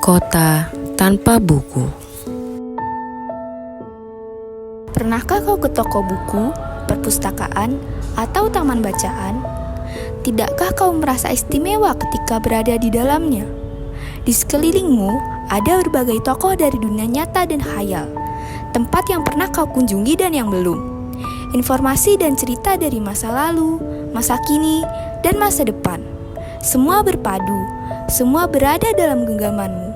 Kota tanpa buku. Pernahkah kau ke toko buku, perpustakaan, atau taman bacaan? Tidakkah kau merasa istimewa ketika berada di dalamnya? Di sekelilingmu ada berbagai tokoh dari dunia nyata dan khayal, tempat yang pernah kau kunjungi dan yang belum. Informasi dan cerita dari masa lalu, masa kini, dan masa depan. Semua berpadu, semua berada dalam genggamanmu.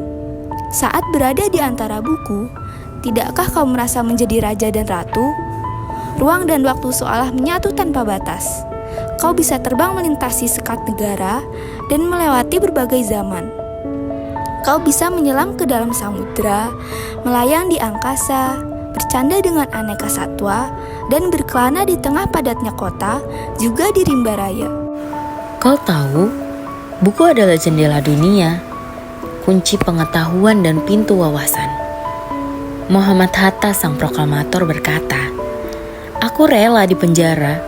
Saat berada di antara buku, tidakkah kau merasa menjadi raja dan ratu? Ruang dan waktu seolah menyatu tanpa batas. Kau bisa terbang melintasi sekat negara dan melewati berbagai zaman. Kau bisa menyelam ke dalam samudera, melayang di angkasa, bercanda dengan aneka satwa, dan berkelana di tengah padatnya kota, juga di rimba raya. Kau tahu, buku adalah jendela dunia, kunci pengetahuan dan pintu wawasan. Muhammad Hatta sang proklamator berkata, "Aku rela di penjara,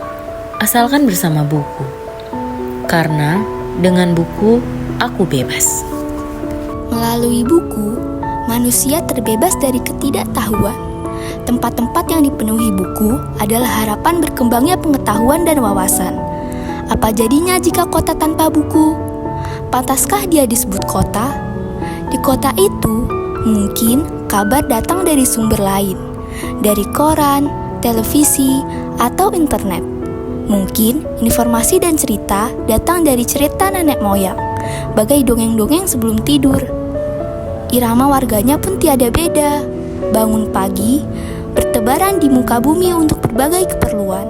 asalkan bersama buku. Karena dengan buku, aku bebas." Melalui buku, manusia terbebas dari ketidaktahuan. Tempat-tempat yang dipenuhi buku adalah harapan berkembangnya pengetahuan dan wawasan. Apa jadinya jika kota tanpa buku? Pantaskah dia disebut kota? Di kota itu, mungkin kabar datang dari sumber lain, dari koran, televisi, atau internet. Mungkin informasi dan cerita datang dari cerita nenek moyang, bagai dongeng-dongeng sebelum tidur. Irama warganya pun tiada beda. Bangun pagi, bertebaran di muka bumi untuk berbagai keperluan,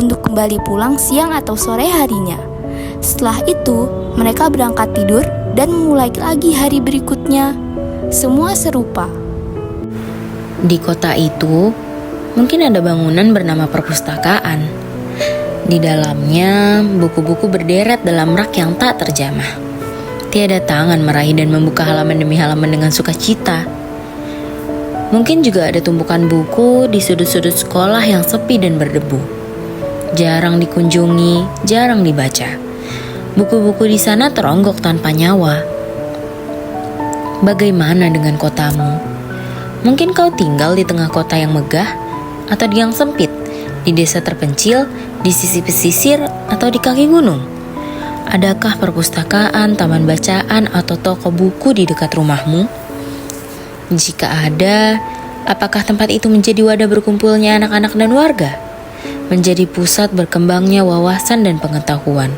untuk kembali pulang siang atau sore harinya. Setelah itu, mereka berangkat tidur dan memulai lagi hari berikutnya. Semua serupa. Di kota itu, mungkin ada bangunan bernama perpustakaan. Di dalamnya, buku-buku berderet dalam rak yang tak terjamah. Tiada tangan meraih dan membuka halaman demi halaman dengan sukacita. Mungkin juga ada tumpukan buku di sudut-sudut sekolah yang sepi dan berdebu. Jarang dikunjungi, jarang dibaca. Buku-buku di sana teronggok tanpa nyawa. Bagaimana dengan kotamu? Mungkin kau tinggal di tengah kota yang megah, atau di yang sempit, di desa terpencil, di sisi pesisir, atau di kaki gunung. Adakah perpustakaan, taman bacaan, atau toko buku di dekat rumahmu? Jika ada, apakah tempat itu menjadi wadah berkumpulnya anak-anak dan warga? Menjadi pusat berkembangnya wawasan dan pengetahuan?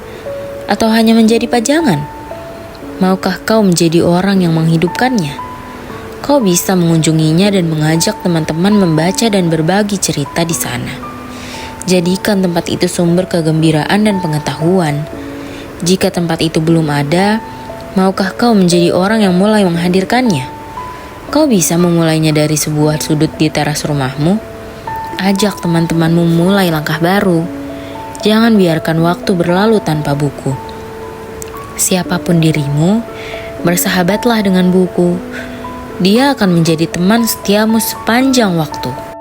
Atau hanya menjadi pajangan? Maukah kau menjadi orang yang menghidupkannya? Kau bisa mengunjunginya dan mengajak teman-teman membaca dan berbagi cerita di sana. Jadikan tempat itu sumber kegembiraan dan pengetahuan. Jika tempat itu belum ada, maukah kau menjadi orang yang mulai menghadirkannya? Kau bisa memulainya dari sebuah sudut di teras rumahmu. Ajak teman-temanmu mulai langkah baru. Jangan biarkan waktu berlalu tanpa buku. Siapapun dirimu, bersahabatlah dengan buku. Dia akan menjadi teman setiamu sepanjang waktu.